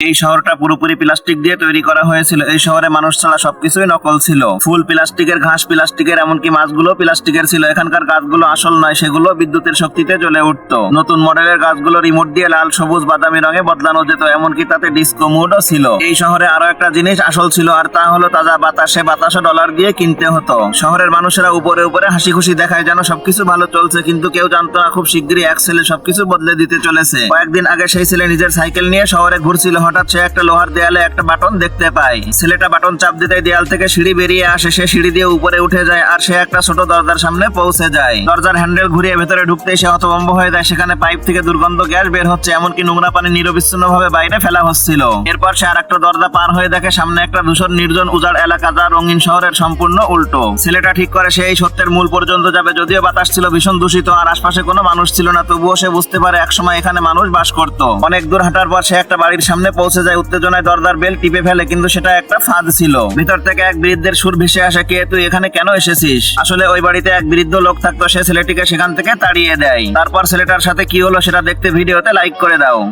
এই শহরটা পুরোপুরি প্লাস্টিক দিয়ে তৈরি করা হয়েছিল। এই শহরে মানুষ ছাড়া সবকিছুই নকল ছিল। ফুল প্লাস্টিকের, ঘাস প্লাস্টিকের, এমনকি মাছগুলো প্লাস্টিকের ছিল। এখানকার গাছগুলো আসল নয়, সেগুলো বিদ্যুতের শক্তিতে জ্বলে উঠতো। নতুন মডেলের গাছগুলো রিমোট দিয়ে লাল, সবুজ, বাদামি রঙে বদলানো যেত, এমনকি তাতে ডিস্কো মুডও ছিল। এই শহরে আরো একটা জিনিস আসল ছিল, আর তা হলো তাজা বাতাসে বাতাসে ডলার দিয়ে কিনতে হতো। শহরের মানুষেরা উপরে উপরে হাসি খুশি দেখায় যেন সবকিছু ভালো চলছে, কিন্তু কেউ জানতো না খুব শিগগিরই এক ছেলে সবকিছু বদলে দিতে চলেছে। কয়েকদিন আগে সেই ছেলে নিজের সাইকেল নিয়ে শহরে ঘুরছিল। হঠাৎ সে একটা লোহার দেয়ালে একটা বাটন দেখতে পায়। ছেলেটা বাটন চাপ দিতেই দেয়াল থেকে সিঁড়ি বেরিয়ে আসে। সে সিঁড়ি দিয়ে উপরে উঠে যায়, আর সে একটা ছোট দরজার সামনে পৌঁছে যায়। দরজার হ্যান্ডেল ঘুরিয়ে ভেতরে ঢুকতেই সে হতভম্ব হয়ে যায়। সেখানে পাইপ থেকে দুর্গন্ধ গ্যাস বের হচ্ছে, এমনকি নোংরা পানি নিরবিচ্ছিন্ন ভাবে বাইরে ফেলা হচ্ছিল। এরপর সে আরেকটা দরজা পার হয়ে দেখে সামনে একটা ধূসর নির্জন উজাড় এলাকা, যা রঙিন শহরের সম্পূর্ণ উল্টো। ছেলেটা ঠিক করে সে এই সত্যের মূল পর্যন্ত যাবে। যদিও বাতাস ছিল ভীষণ দূষিত আর আশপাশে কোনো মানুষ ছিল না, তবুও সে বুঝতে পারে একসময় এখানে মানুষ বাস করত। অনেক দূর হাঁটার পর সে একটা বাড়ির সামনে পৌঁছে যায়। উত্তেজনায় দরজার বেল টিপে ফেলে, কিন্তু সেটা একটা ফাঁদ ছিল। ভিতর থেকে এক বৃদ্ধের সুর ভেসে আসে, কে তুই এখানে কেন এসেছিস? আসলে ওই বাড়িতে এক বৃদ্ধ লোক থাকতো। সে ছেলেটিকে সেখান থেকে তাড়িয়ে দেয়। তারপর ছেলেটার সাথে কি হলো সেটা দেখতে ভিডিওতে লাইক করে দাও।